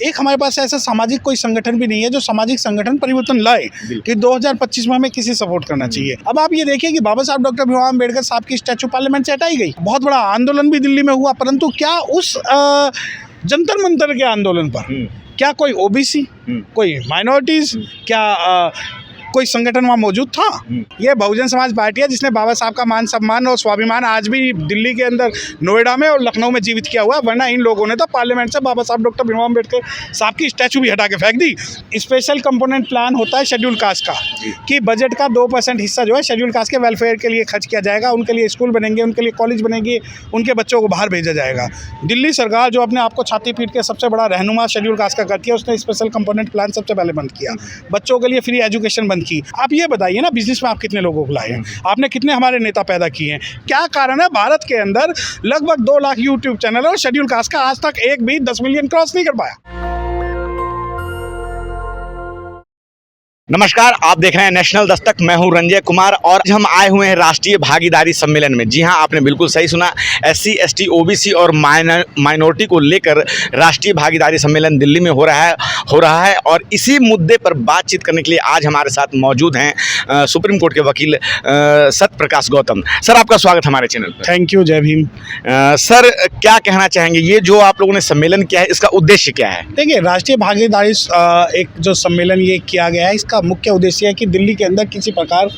एक हमारे पास ऐसा सामाजिक कोई संगठन भी नहीं है जो सामाजिक संगठन परिवर्तन लाए कि 2025 में हमें किसी सपोर्ट करना चाहिए। अब आप ये देखिए कि बाबा साहब डॉक्टर भीमराव अम्बेडकर साहब की स्टैचू पार्लियामेंट से हटाई गई, बहुत बड़ा आंदोलन भी दिल्ली में हुआ, परंतु क्या उस जंतर मंतर के आंदोलन पर क्या कोई ओबीसी, कोई माइनॉरिटीज, क्या कोई संगठन वहाँ मौजूद था? ये बहुजन समाज पार्टी है जिसने बाबा साहब का मान सम्मान और स्वाभिमान आज भी दिल्ली के अंदर, नोएडा में और लखनऊ में जीवित किया हुआ है। वरना इन लोगों ने तो पार्लियामेंट से बाबा साहब डॉक्टर भीमराव अम्बेडकर साहब की स्टैचू भी हटा के फेंक दी। स्पेशल कंपोनेंट प्लान होता है शेड्यूल कास्ट का कि बजट का 2% हिस्सा जो है शेड्यूल कास्ट के वेलफेयर के लिए खर्च किया जाएगा, उनके लिए स्कूल बनेंगे, उनके लिए कॉलेज बनेंगे, उनके बच्चों को बाहर भेजा जाएगा। दिल्ली सरकार जो अपने आपको छाती पीट के सबसे बड़ा रहनुमा शेड्यूल कास्ट का करती है, उसने स्पेशल कंपोनेंट प्लान सबसे पहले बंद किया, बच्चों के लिए फ्री एजुकेशन बंद की। आप ये बताइए ना, बिजनेस में आप कितने लोगों को लाए हैं, आपने कितने हमारे नेता पैदा किए हैं? क्या कारण है भारत के अंदर लगभग 2 लाख यूट्यूब चैनल और शेड्यूल कास्ट का आज तक एक भी 10 मिलियन क्रॉस नहीं कर पाया? नमस्कार, आप देख रहे हैं नेशनल दस्तक। मैं हूं रंजय कुमार और आज हम आए हुए हैं राष्ट्रीय भागीदारी सम्मेलन में। जी हां, आपने बिल्कुल सही सुना, SC, ST, OBC और माइनॉरिटी को लेकर राष्ट्रीय भागीदारी सम्मेलन दिल्ली में हो रहा है और इसी मुद्दे पर बातचीत करने के लिए आज हमारे साथ मौजूद हैं सुप्रीम कोर्ट के वकील सत्य प्रकाश गौतम। सर, आपका स्वागत हमारे चैनल पर। थैंक यू, जय भीम। सर, क्या कहना चाहेंगे, ये जो आप लोगों ने सम्मेलन किया है, इसका उद्देश्य क्या है? देखिए, राष्ट्रीय भागीदारी एक जो सम्मेलन ये किया गया है, इसका मुख्य उद्देश्य है कि दिल्ली के अंदर किसी प्रकार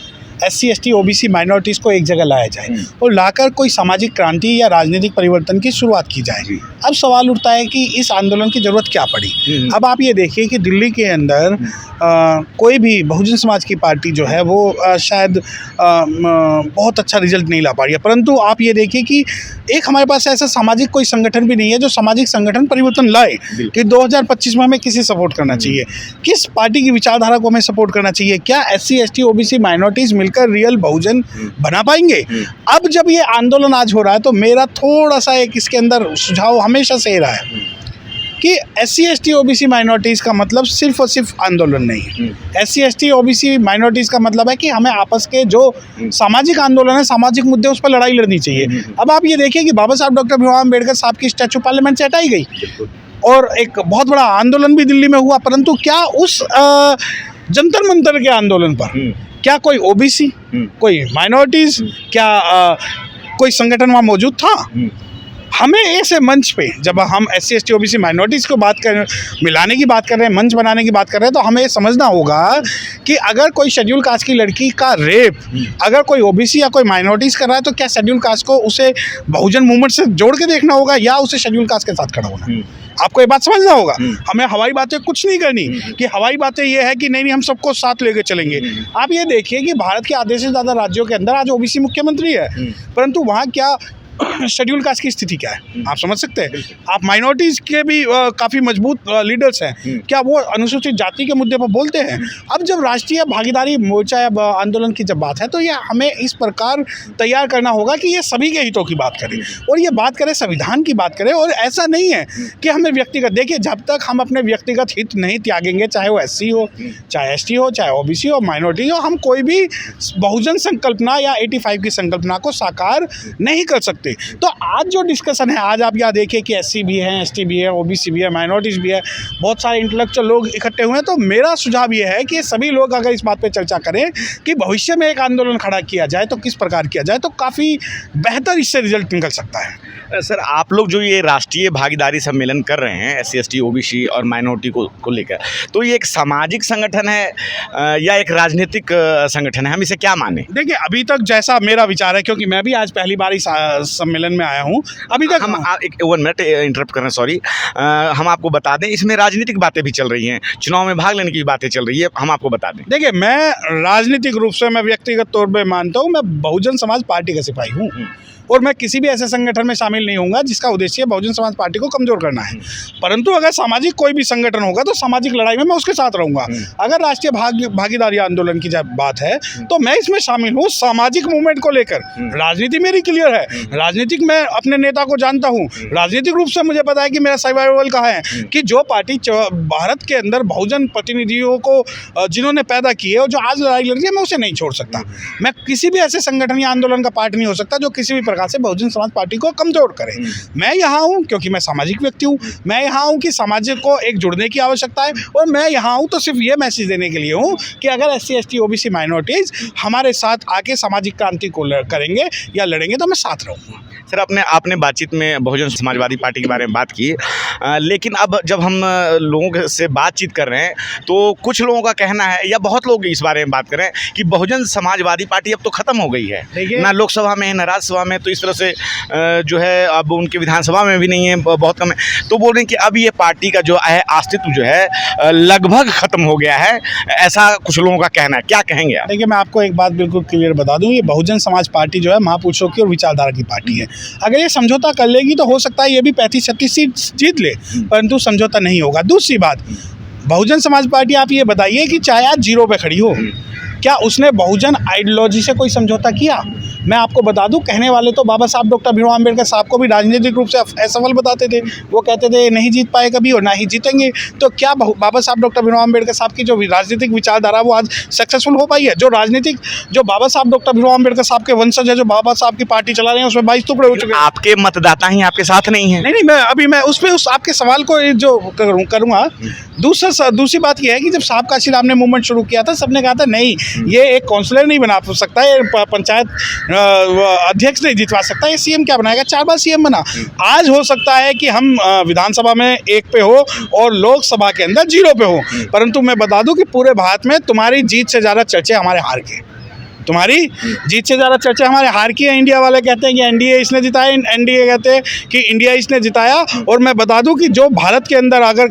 SC, ST, OBC माइनॉरिटीज़ को एक जगह लाया जाए और लाकर कोई सामाजिक क्रांति या राजनीतिक परिवर्तन की शुरुआत की जाए। अब सवाल उठता है कि इस आंदोलन की ज़रूरत क्या पड़ी? अब आप ये देखिए कि दिल्ली के अंदर कोई भी बहुजन समाज की पार्टी जो है वो शायद बहुत अच्छा रिजल्ट नहीं ला पा रही है, परंतु आप ये देखिए कि एक हमारे पास ऐसा सामाजिक कोई संगठन भी नहीं है जो सामाजिक संगठन परिवर्तन लाए कि 2025 में हमें किसी सपोर्ट करना चाहिए, किस पार्टी की विचारधारा को हमें सपोर्ट करना चाहिए, क्या SC, ST, OBC माइनॉरिटीज़ मिलकर रियल बहुजन बना पाएंगे? अब जब ये आंदोलन आज हो रहा है तो मेरा थोड़ा सा एक इसके अंदर सुझाव हमेशा से रहा है कि SC, ST, OBC माइनॉरिटीज़ का मतलब सिर्फ और सिर्फ आंदोलन नहीं है। SC, ST, OBC माइनॉरिटीज़ का मतलब है कि हमें आपस के जो सामाजिक आंदोलन है, सामाजिक मुद्दे, उस पर लड़ाई लड़नी चाहिए। अब आप ये देखिए कि बाबा साहब डॉक्टर भीमराव अम्बेडकर साहब की स्टैचू पार्लियामेंट से हटाई गई और एक बहुत बड़ा आंदोलन भी दिल्ली में हुआ, परंतु क्या उस जंतर मंतर के आंदोलन पर क्या कोई OBC, कोई माइनॉरिटीज़, क्या कोई संगठन वहाँ मौजूद था? हमें ऐसे मंच पे जब हम SC, ST, OBC माइनॉरिटीज़ को मिलाने की बात कर रहे हैं, मंच बनाने की बात कर रहे हैं, तो हमें ये समझना होगा कि अगर कोई शेड्यूल कास्ट की लड़की का रेप अगर कोई OBC या कोई माइनॉरिटीज़ कर रहा है तो क्या शेड्यूल कास्ट को उसे बहुजन मूवमेंट से जोड़ के देखना होगा या उसे शेड्यूल कास्ट के साथ खड़ा होना? आपको ये बात समझना होगा। हमें हवाई बातें कुछ नहीं करनी कि हवाई बातें ये है कि नहीं हम सबको साथ लेके चलेंगे। आप ये देखिए कि भारत के आधे से ज़्यादा राज्यों के अंदर आज OBC मुख्यमंत्री है, परंतु वहाँ क्या शेड्यूल कास्ट की स्थिति क्या है? आप समझ सकते हैं। आप माइनॉरिटीज़ के भी काफ़ी मजबूत लीडर्स हैं, क्या वो अनुसूचित जाति के मुद्दे पर बोलते हैं? अब जब राष्ट्रीय भागीदारी मोर्चा या आंदोलन की जब बात है तो ये हमें इस प्रकार तैयार करना होगा कि ये सभी के हितों की बात करें और ये बात करें, संविधान की बात करें। और ऐसा नहीं है कि हमें व्यक्तिगत, देखिए जब तक हम अपने व्यक्तिगत हित नहीं त्यागेंगे, चाहे वो SC हो, चाहे ST हो, चाहे OBC हो, माइनॉरिटी हो, हम कोई भी बहुजन संकल्पना या 85 की संकल्पना को साकार नहीं कर सकते। तो आज जो डिस्कशन है, आज आप यहाँ देखिए कि SC भी है, ST भी है, OBC भी है, माइनॉरिटीज़ भी है, बहुत सारे इंटेलेक्चुअल लोग इकट्ठे हुए हैं। तो मेरा सुझाव ये है कि सभी लोग अगर इस बात पे चर्चा करें कि भविष्य में एक आंदोलन खड़ा किया जाए तो किस प्रकार किया जाए, तो काफ़ी बेहतर इससे रिजल्ट निकल सकता है। सर, आप लोग जो ये राष्ट्रीय भागीदारी सम्मेलन कर रहे हैं SC, ST, OBC और माइनॉरिटी को लेकर, तो ये एक सामाजिक संगठन है या एक राजनीतिक संगठन है? हम इसे क्या माने? देखिए, अभी तक जैसा मेरा विचार है, क्योंकि मैं भी आज पहली बार इस सम्मेलन में आया हूँ, अभी तक हम एक 1 मिनट इंटरप्ट कर रहे हैं, सॉरी। हम आपको बता दें, इसमें राजनीतिक बातें भी चल रही हैं, चुनाव में भाग लेने की बातें चल रही है, हम आपको बता दें। देखिए, मैं राजनीतिक रूप से, मैं व्यक्तिगत तौर पे मानता हूँ, मैं बहुजन समाज पार्टी का सिपाही हूँ और मैं किसी भी ऐसे संगठन में शामिल नहीं होऊंगा जिसका उद्देश्य बहुजन समाज पार्टी को कमजोर करना है। परंतु अगर सामाजिक कोई भी संगठन होगा तो सामाजिक लड़ाई में मैं उसके साथ रहूंगा। अगर राष्ट्रीय भागीदारी आंदोलन की जब बात है तो मैं इसमें शामिल हूँ सामाजिक मूवमेंट को लेकर। राजनीति मेरी क्लियर है, राजनीतिक मैं अपने नेता को जानता हूँ, राजनीतिक रूप से मुझे पता है कि मेरा सर्वाइवल कहाँ है, कि जो पार्टी भारत के अंदर बहुजन प्रतिनिधियों को जिन्होंने पैदा किए और जो आज लड़ाई लड़ रही है, मैं उसे नहीं छोड़ सकता। मैं किसी भी ऐसे संगठन या आंदोलन का पार्ट नहीं हो सकता जो किसी भी प्रकार से बहुजन समाज पार्टी को कमज़ोर करें। मैं यहाँ हूँ क्योंकि मैं सामाजिक व्यक्ति हूँ, मैं यहाँ हूँ कि समाज को एक जुड़ने की आवश्यकता है, और मैं यहाँ हूँ तो सिर्फ ये मैसेज देने के लिए हूँ कि अगर SC ST OBC माइनॉरिटीज़ हमारे साथ आके सामाजिक क्रांति को करेंगे या लड़ेंगे तो मैं साथ रहूँगा। सर आपने बातचीत में बहुजन समाजवादी पार्टी के बारे में बात की, लेकिन अब जब हम लोगों से बातचीत कर रहे हैं तो कुछ लोगों का कहना है, या बहुत लोग इस बारे में बात कर रहे हैं कि बहुजन समाजवादी पार्टी अब तो ख़त्म हो गई है, ना लोकसभा में ना राज्यसभा में, तो इस तरह से जो है अब उनके विधानसभा में भी नहीं है, बहुत कम है। तो बोल रहे हैं कि अब ये पार्टी का जो है अस्तित्व जो है लगभग ख़त्म हो गया है, ऐसा कुछ लोगों का कहना है। क्या कहेंगे आप? देखिए, मैं आपको एक बात बिल्कुल क्लियर बता दूं, ये बहुजन समाज पार्टी जो है महापुरुषों की और विचारधारा की पार्टी है। अगर ये समझौता कर लेगी तो हो सकता है ये भी 35-36 सीट जीत ले, परंतु समझौता नहीं होगा। दूसरी बात, बहुजन समाज पार्टी, आप ये बताइए कि चाहे आज 0 पे खड़ी हो, क्या उसने बहुजन आइडियोलॉजी से कोई समझौता किया? मैं आपको बता दूं, कहने वाले तो बाबा साहब डॉक्टर भीमराव अम्बेडकर साहब को भी राजनीतिक रूप से असफल बताते थे। वो कहते थे नहीं जीत पाए कभी और ना ही जीतेंगे। तो क्या बाबा साहब डॉक्टर भीमराव अम्बेडकर साहब की जो राजनीतिक विचारधारा वो आज सक्सेसफुल हो पाई है? जो बाबा साहब डॉक्टर भीमराव अम्बेडकर साहब के वंशज है, जो बाबा साहब की पार्टी चला रहे हैं, उसमें 22 टुकड़े हो चुके हैं। आपके मतदाता ही आपके साथ नहीं है। नहीं, मैं उस आपके सवाल को जो करूँगा। दूसरी बात यह है कि जब साहब काशीराम ने मूवमेंट शुरू किया था, सबने कहा था नहीं, ये एक काउंसलर नहीं बना सकता, ये पंचायत अध्यक्ष नहीं जितवा सकता, ये CM क्या बनाएगा? 4 बार CM बना। आज हो सकता है कि हम विधानसभा में 1 पे हो और लोकसभा के अंदर 0 पे हो, परंतु मैं बता दूं कि पूरे भारत में तुम्हारी जीत से ज़्यादा चर्चे हमारे हार के, तुम्हारी जीत से ज़्यादा चर्चा हमारे हार की है। इंडिया वाले कहते हैं कि NDA इसने जिताया, NDA कहते हैं कि इंडिया इसने जिताया। और मैं बता दूं कि जो भारत के अंदर अगर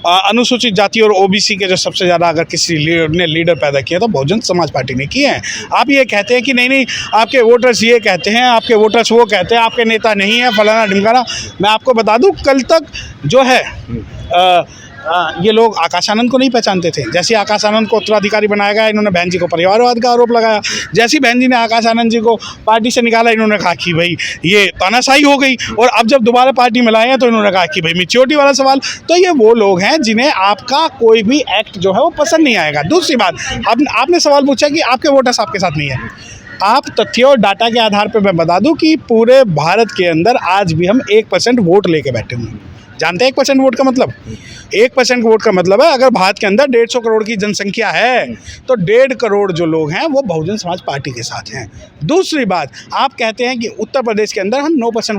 अनुसूचित जाति और OBC के जो सबसे ज़्यादा अगर किसी लीडर पैदा किया तो बहुजन समाज पार्टी ने किए हैं। आप ये कहते हैं कि नहीं आपके वोटर्स ये कहते हैं, आपके वोटर्स वो कहते हैं, आपके नेता नहीं है, फलाना ढिमकाना। मैं आपको बता दूँ, कल तक जो है ये लोग आकाश आनंद को नहीं पहचानते थे। जैसे आकाश आनंद को उत्तराधिकारी बनाया गया, इन्होंने बहन जी को परिवारवाद का आरोप लगाया। जैसी बहन जी ने आकाश आनंद जी को पार्टी से निकाला, इन्होंने कहा कि भाई ये तानाशाही हो गई। और अब जब दोबारा पार्टी में लाए हैं तो इन्होंने कहा कि भाई मैच्योरिटी वाला सवाल। तो ये वो लोग हैं जिन्हें आपका कोई भी एक्ट जो है वो पसंद नहीं आएगा। दूसरी बात, आपने सवाल पूछा कि आपके वोटर्स आपके साथ नहीं है। आप तथ्य और डाटा के आधार पर मैं बता दूं कि पूरे भारत के अंदर आज भी हम 1% वोट लेके बैठे हुए हैं। जानते हैं 1% वोट का मतलब? 1% वोट का मतलब है अगर भारत के अंदर 150 करोड़ की जनसंख्या है तो 1.5 करोड़ जो लोग हैं वो बहुजन समाज पार्टी के साथ हैं। दूसरी बात, आप कहते हैं कि उत्तर प्रदेश के अंदर हम 9%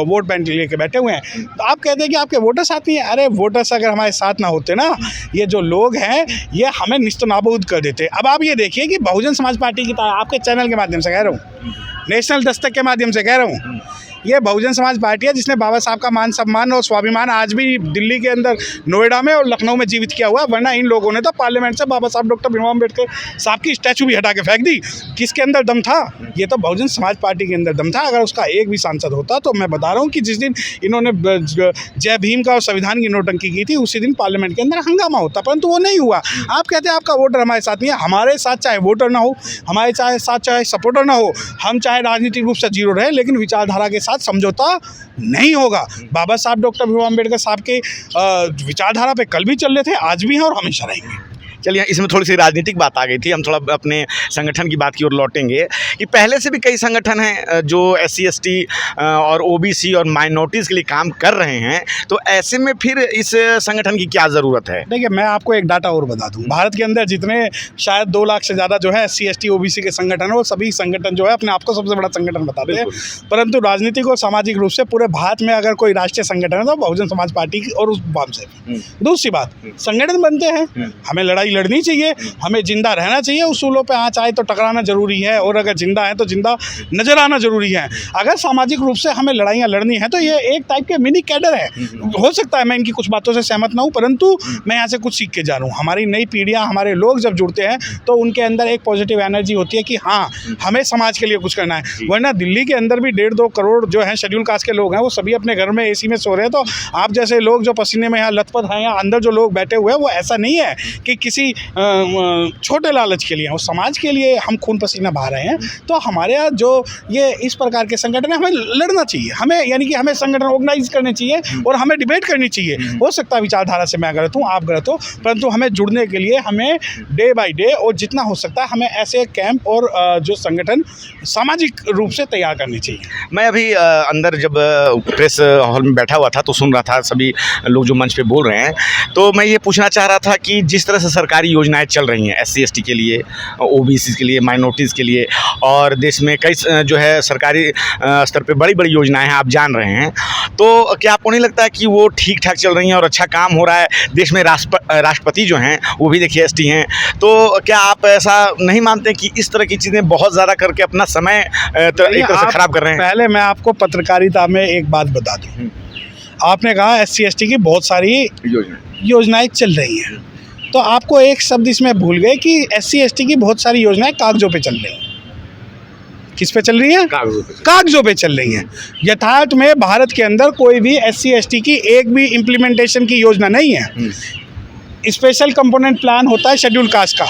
वोट बैंक लेके बैठे हुए हैं, तो आप कहते हैं कि आपके वोटर साथ नहीं है। अरे वोटर्स अगर हमारे साथ ना होते ना, ये जो लोग हैं ये हमें निस्तनाबूद कर देते। अब आप ये देखिए कि बहुजन समाज पार्टी की आपके चैनल के माध्यम से कह रहा हूँ, नेशनल दस्तक के माध्यम से कह रहा हूँ, ये बहुजन समाज पार्टी है जिसने बाबा साहब का मान सम्मान और स्वाभिमान आज भी दिल्ली के अंदर, नोएडा में और लखनऊ में जीवित किया हुआ है। वरना इन लोगों ने तो पार्लियामेंट से बाबा साहब डॉक्टर भीमराव अम्बेडकर साहब की स्टैचू भी हटा के फेंक दी। किसके अंदर दम था? ये तो बहुजन समाज पार्टी के अंदर दम था। अगर उसका एक भी सांसद होता तो मैं बता रहा हूँ कि जिस दिन इन्होंने जय भीम का और संविधान की नोटंकी की थी उसी दिन पार्लियामेंट के अंदर हंगामा होता, परंतु वो नहीं हुआ। आप कहते हैं आपका वोटर हमारे साथ नहीं है। हमारे साथ चाहे वोटर ना हो, हमारे साथ चाहे सपोर्टर ना हो, हम चाहे राजनीतिक रूप से 0 रहे, लेकिन विचारधारा के साथ समझौता नहीं होगा। बाबा साहब डॉक्टर भीमराव अम्बेडकर साहब के विचारधारा पे कल भी चल रहे थे, आज भी हैं और हमेशा रहेंगे। चलिए, इसमें थोड़ी सी राजनीतिक बात आ गई थी, हम थोड़ा अपने संगठन की बात की ओर लौटेंगे कि पहले से भी कई संगठन हैं जो SC ST और OBC और माइनॉरिटीज़ के लिए काम कर रहे हैं, तो ऐसे में फिर इस संगठन की क्या ज़रूरत है? देखिए, मैं आपको एक डाटा और बता दूं, भारत के अंदर जितने शायद 2 लाख से ज़्यादा जो है SC ST OBC के संगठन है, वो सभी संगठन जो है अपने आप को सबसे बड़ा संगठन बताते हैं, परंतु राजनीतिक और सामाजिक रूप से पूरे भारत में अगर कोई राष्ट्रीय संगठन है तो बहुजन समाज पार्टी की और उस वाम से। दूसरी बात, संगठन बनते हैं, हमें लड़ाई लड़नी चाहिए, हमें जिंदा रहना चाहिए, उसूलों पे आँच आए तो टकराना जरूरी है, और अगर जिंदा है तो जिंदा नजर आना जरूरी है। अगर सामाजिक रूप से हमें लड़ाइयाँ लड़नी है तो ये एक टाइप के मिनी कैडर है। हो सकता है मैं इनकी कुछ बातों से सहमत ना हूँ, परंतु मैं यहाँ से कुछ सीख के जा रहा हूँ। हमारी नई पीढ़ियाँ, हमारे लोग जब जुड़ते हैं तो उनके अंदर एक पॉजिटिव एनर्जी होती है कि हाँ, हमें समाज के लिए कुछ करना है। वरना दिल्ली के अंदर भी 1.5-2 करोड़ जो है शेड्यूल कास्ट के लोग हैं, वो सभी अपने घर में AC में सो रहे हैं। तो आप जैसे लोग जो पसीने में यहाँ लथपथ हैं, यहाँ अंदर जो लोग बैठे हुए हैं, वो ऐसा नहीं है कि किसी किसी छोटे लालच के लिए, वो समाज के लिए हम खून पसीना बहा रहे हैं। तो हमारे यहाँ जो ये इस प्रकार के संगठन है, हमें लड़ना चाहिए, हमें यानी कि हमें संगठन ऑर्गेनाइज करने चाहिए और हमें डिबेट करनी चाहिए। हो सकता है विचारधारा से मैं गलत हूँ, आप गलत हो, परंतु हमें जुड़ने के लिए हमें डे बाय डे और जितना हो सकता है हमें ऐसे कैंप और जो संगठन सामाजिक रूप से तैयार करनी चाहिए। मैं अभी अंदर जब प्रेस हॉल में बैठा हुआ था तो सुन रहा था सभी लोग जो मंच पे बोल रहे हैं, तो मैं ये पूछना चाह रहा था कि जिस तरह से सरकारी योजनाएं चल रही हैं SC ST के लिए, OBC के लिए, माइनॉरिटीज़ के लिए, और देश में कई जो है सरकारी स्तर पे बड़ी बड़ी योजनाएं हैं, आप जान रहे हैं, तो क्या आपको नहीं लगता है कि वो ठीक ठाक चल रही हैं और अच्छा काम हो रहा है? देश में राष्ट्रपति जो हैं वो भी देखिए ST हैं, तो क्या आप ऐसा नहीं मानते कि इस तरह की चीज़ें बहुत ज़्यादा करके अपना समय एक तरह से ख़राब कर रहे हैं? पहले मैं आपको पत्रकारिता में एक बात बता दूं, आपने कहा SC ST की बहुत सारी योजनाएं चल रही हैं, तो आपको एक शब्द इसमें भूल गए कि SC ST की बहुत सारी योजनाएं कागजों पे चल रही हैं। किस पे चल रही हैं? कागजों पे चल रही हैं। यथार्थ में भारत के अंदर कोई भी SC ST की एक भी इम्प्लीमेंटेशन की योजना नहीं है। स्पेशल कंपोनेंट प्लान होता है शेड्यूल कास्ट का,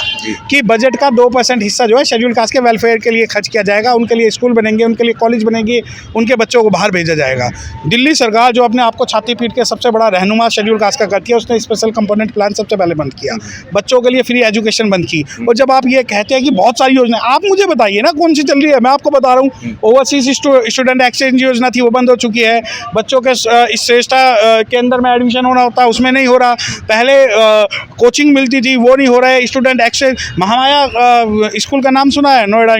कि बजट का 2% हिस्सा जो है शेड्यूल कास्ट के वेलफेयर के लिए खर्च किया जाएगा, उनके लिए स्कूल बनेंगे, उनके लिए कॉलेज बनेंगे, उनके बच्चों को बाहर भेजा जाएगा। दिल्ली सरकार जो अपने आप को छाती पीट के सबसे बड़ा रहनुमा शेड्यूल कास्ट का करती है, उसने स्पेशल कंपोनेंट प्लान सबसे पहले बंद किया, बच्चों के लिए फ्री एजुकेशन बंद की। और जब आप ये कहते हैं कि बहुत सारी योजना, आप मुझे बताइए ना कौन सी चल रही है। मैं आपको बता रहा हूँ, ओवरसीज स्टूडेंट एक्सचेंज योजना थी, वो बंद हो चुकी है। बच्चों के श्रेष्ठा के अंदर में एडमिशन होना होता है, उसमें नहीं हो रहा। पहले कोचिंग मिलती थी, वो नहीं हो रहा है। स्टूडेंट एक्सचेंज, महामाया स्कूल का नाम सुना है नोएडा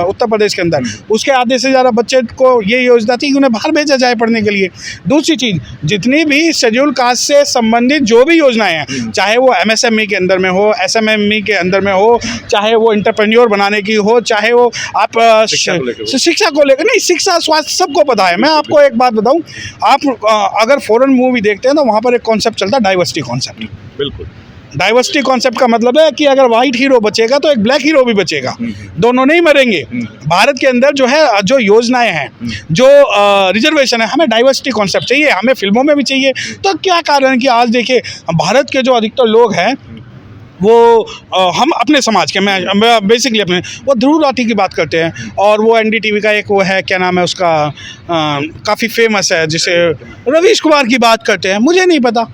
उत्तर प्रदेश के अंदर, उसके आधे से ज़्यादा बच्चे को ये योजना थी कि उन्हें बाहर भेजा जाए पढ़ने के लिए। दूसरी चीज़, जितनी भी शेड्यूल कास्ट से संबंधित जो भी योजनाएं हैं, चाहे वो MSME के अंदर में हो, SMME के अंदर में हो, चाहे वो एंटरप्रेन्योर बनाने की हो, चाहे वो आप शिक्षा को लेकर, नहीं, शिक्षा स्वास्थ्य सबको पता है। मैं आपको एक बात बताऊँ, आप अगर फॉरेन मूवी देखते हैं तो वहाँ पर एक कॉन्सेप्ट चलता है, डाइवर्सिटी कॉन्सेप्ट। बिल्कुल, डाइवर्सिटी कॉन्सेप्ट का मतलब है कि अगर वाइट हीरो बचेगा तो एक ब्लैक हीरो भी बचेगा, दोनों नहीं मरेंगे। भारत के अंदर जो है, जो योजनाएं हैं, जो रिजर्वेशन है, हमें डाइवर्सिटी कॉन्सेप्ट चाहिए, हमें फिल्मों में भी चाहिए। तो क्या कारण है कि आज देखिए भारत के जो अधिकतर लोग हैं वो हम अपने समाज के, मैं बेसिकली अपने, वो ध्रुव राठी की बात करते हैं, और वो NDTV का एक वो है, क्या नाम है उसका, काफ़ी फेमस है, जिसे रवीश कुमार की बात करते हैं। मुझे नहीं पता,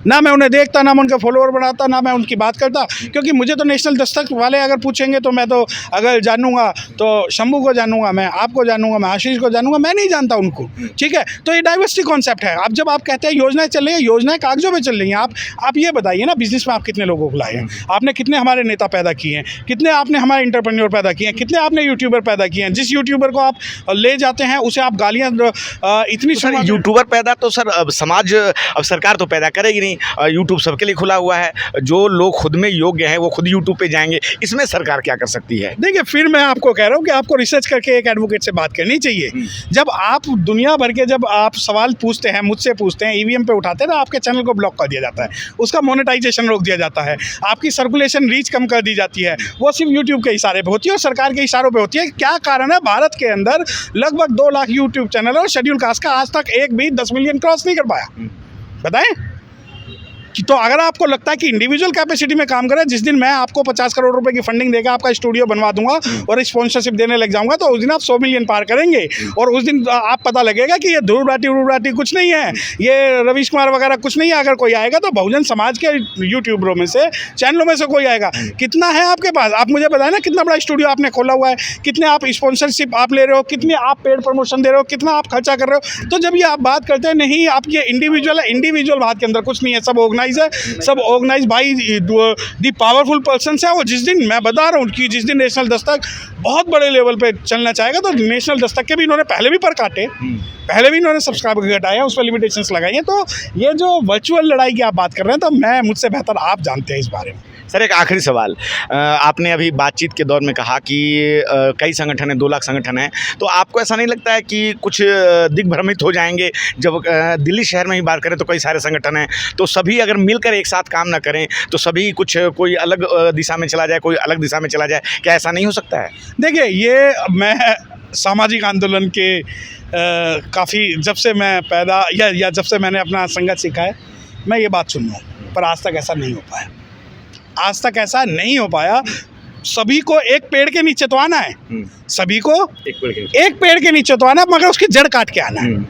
ना मैं उन्हें देखता, ना मैं उनका फॉलोअर बनाता, ना मैं उनकी बात करता, क्योंकि मुझे तो नेशनल दस्तक वाले अगर पूछेंगे तो मैं तो अगर जानूंगा तो शंभू को जानूंगा, मैं आपको जानूंगा, मैं आशीष को जानूंगा, मैं नहीं जानता उनको। ठीक है, तो ये डाइवर्सिटी कॉन्सेप्ट है। अब जब आप कहते हैं योजनाएं चल रही है, योजनाएं कागजों में चल रही हैं, आप ये बताइए ना, बिजनेस में आप कितने लोगों को लाए हैं, आपने कितने हमारे नेता पैदा किए हैं, कितने आपने हमारे इंटरप्रेन्योर पैदा किए हैं, कितने आपने यूट्यूबर पैदा किए हैं। जिस यूट्यूबर को आप ले जाते हैं उसे आप गालियाँ इतनी, तो सर यूट्यूबर पैदा तो सर अब समाज, अब सरकार तो पैदा करेगी नहीं। यूट्यूब सबके लिए खुला हुआ है, जो लोग खुद में योग्य हैं वो खुद यूट्यूब पे जाएंगे, इसमें सरकार क्या कर सकती है? देखिए, फिर मैं आपको कह रहा हूँ कि आपको रिसर्च करके एक एडवोकेट से बात करनी चाहिए। जब आप दुनिया भर के, जब आप सवाल पूछते हैं, मुझसे पूछते हैं, EVM पे उठाते हैं, तो आपके चैनल को ब्लॉक कर दिया जाता है, उसका मोनेटाइजेशन रोक दिया जाता है, आपकी सर्कुलेशन रीच कम कर दी जाती है। वो सिर्फ यूट्यूब के इशारे पे होती है और सरकार के इशारों पे होती है। क्या कारण है? भारत के अंदर लगभग 2 लाख यूट्यूब चैनल और शेड्यूल कास्ट का आज तक एक भी 10 मिलियन क्रॉस नहीं कर पाया। बताएं कि तो अगर आपको लगता है कि इंडिविजुअल कैपेसिटी में काम करें, जिस दिन मैं आपको 50 करोड़ रुपए की फंडिंग देकर आपका स्टूडियो बनवा दूंगा और स्पॉन्सरशिप देने लग जाऊंगा, तो उस दिन आप 100 मिलियन पार करेंगे और उस दिन आप पता लगेगा कि ये ध्रुव राठी कुछ नहीं है, ये रवीश कुमार वगैरह कुछ नहीं है। अगर कोई आएगा तो बहुजन समाज के यूट्यूबरों में से, चैनलों में से कोई आएगा। कितना है आपके पास? आप मुझे बताएं ना, कितना बड़ा स्टूडियो आपने खोला हुआ है, कितने आप स्पॉन्सरशिप आप ले रहे हो, कितने आप पेड प्रमोशन दे रहे हो, कितना आप खर्चा कर रहे हो। तो जब ये आप बात करते हैं, नहीं आप ये इंडिविजुअल है, इंडिविजुअल बात के अंदर कुछ नहीं है, सब ऑर्गेनाइज है, सब organise by the powerful person है। वो जिस दिन, मैं बता रहा हूँ कि जिस दिन नेशनल दस्तक बहुत बड़े लेवल पे चलना चाहेगा, तो नेशनल दस्तक के भी इन्होंने पहले भी पर काटे, पहले भी इन्होंने सब्सक्राइबर घटाए हैं, उस पर लिमिटेशंस लगाई हैं। तो ये जो वर्चुअल लड़ाई की आप बात कर रहे हैं, तो मैं, मुझसे बेहतर आप जानते हैं इस बारे में। सर, एक आखिरी सवाल, आपने अभी बातचीत के दौर में कहा कि कई संगठन हैं, 2 लाख संगठन हैं, तो आपको ऐसा नहीं लगता है कि कुछ दिग्भ्रमित हो जाएंगे जब दिल्ली शहर में ही बात करें तो कई सारे संगठन हैं, तो सभी अगर मिलकर एक साथ काम ना करें तो सभी कोई अलग दिशा में चला जाए, कोई अलग दिशा में चला जाए, क्या ऐसा नहीं हो सकता है? देखिए, ये मैं सामाजिक आंदोलन के काफ़ी, जब से मैं पैदा या जब से मैंने अपना संघर्ष सीखा है, मैं ये बात सुन रहा हूँ, पर आज तक ऐसा नहीं हो पाया। आज तक ऐसा नहीं हो पाया। सभी को एक पेड़ के नीचे तो आना है, सभी को एक पेड़ के नीचे तो आना है, मगर उसकी जड़ काट के आना है।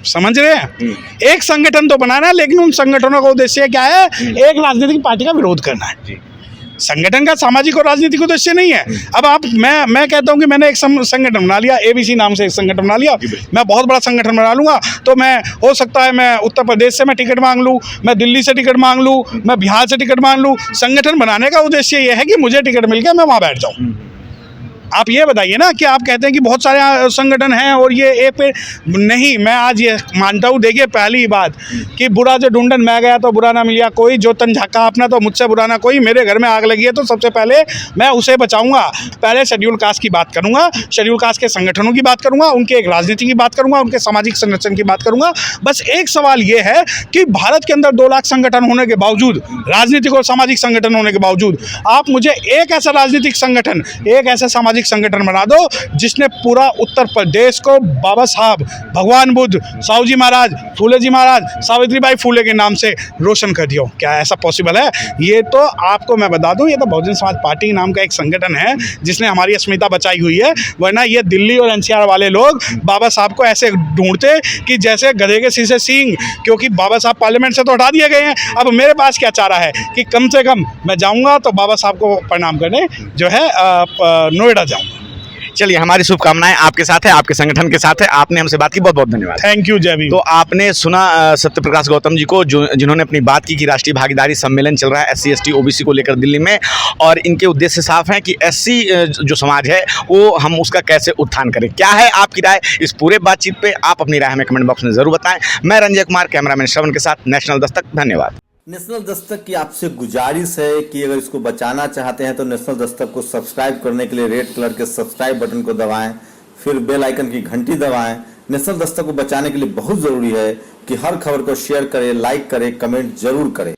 समझ रहे हैं? एक संगठन तो बनाना है, लेकिन उन संगठनों का उद्देश्य क्या है? एक राजनीतिक पार्टी का विरोध करना है। संगठन का सामाजिक और राजनीतिक उद्देश्य नहीं है। अब आप मैं कहता हूं कि मैंने एक संगठन बना लिया, ABC नाम से एक संगठन बना लिया, मैं बहुत बड़ा संगठन बना लूंगा, तो मैं हो सकता है मैं उत्तर प्रदेश से मैं टिकट मांग लूं, मैं दिल्ली से टिकट मांग लूं, मैं बिहार से टिकट मांग लूं। संगठन बनाने का उद्देश्य यह है कि मुझे टिकट मिल गया, मैं वहां बैठ जाऊं। आप ये बताइए ना कि आप कहते हैं कि बहुत सारे संगठन हैं और ये एक पे नहीं। मैं आज ये मानता हूँ, देखिए पहली बात कि बुरा जो ढूंढन मैं गया तो बुरा ना मिलिया कोई, जो तन झाका अपना तो मुझसे बुरा ना कोई। मेरे घर में आग लगी है तो सबसे पहले मैं उसे बचाऊंगा। पहले शेड्यूल कास्ट की बात करूंगा, शेड्यूल कास्ट के संगठनों की बात करूंगा, उनके एक राजनीति की बात करूंगा, उनके सामाजिक संरक्षण की बात करूंगा। बस एक सवाल ये है कि भारत के अंदर 2 लाख संगठन होने के बावजूद, राजनीतिक और सामाजिक संगठन होने के बावजूद, आप मुझे एक ऐसा राजनीतिक संगठन, एक ऐसा सामाजिक संगठन बना दो जिसने पूरा उत्तर प्रदेश को बाबा साहब, भगवान बुद्ध, साहू जी महाराज, फूले जी महाराज, सावित्रीबाई फूले के नाम से रोशन कर दिया। क्या ऐसा पॉसिबल है? ये तो आपको मैं बता दूं, ये तो बहुजन समाज पार्टी नाम का एक संगठन है जिसने हमारी अस्मिता बचाई हुई है। वरना ये दिल्ली और NCR वाले लोग बाबा साहब को ऐसे ढूंढते कि जैसे गधे के शीशे सींग, क्योंकि बाबा साहब पार्लियामेंट से तो हटा दिए गए हैं। अब मेरे पास क्या चारा है कि कम से कम मैं जाऊंगा तो बाबा साहब को प्रणाम करने जो है नोएडा जाऊंगा। चलिए, हमारी शुभकामनाएं आपके साथ है, आपके संगठन के साथ है। आपने हमसे बात की, बहुत बहुत धन्यवाद। थैंक यू, जय भीम। तो आपने सुना सत्यप्रकाश गौतम जी को, जिन्होंने अपनी बात की कि राष्ट्रीय भागीदारी सम्मेलन चल रहा है SC ST OBC को लेकर दिल्ली में, और इनके उद्देश्य साफ है कि SC जो समाज है वो हम उसका कैसे उत्थान करें। क्या है आपकी राय इस पूरे बातचीत पे? आप अपनी राय हमें कमेंट बॉक्स में जरूर बताएं। मैं रंजय कुमार, कैमरामैन श्रवण के साथ, नेशनल दस्तक। धन्यवाद। नेशनल दस्तक की आपसे गुजारिश है कि अगर इसको बचाना चाहते हैं तो नेशनल दस्तक को सब्सक्राइब करने के लिए रेड कलर के सब्सक्राइब बटन को दबाएं, फिर बेल आइकन की घंटी दबाएं। नेशनल दस्तक को बचाने के लिए बहुत जरूरी है कि हर खबर को शेयर करें, लाइक करें, कमेंट जरूर करें।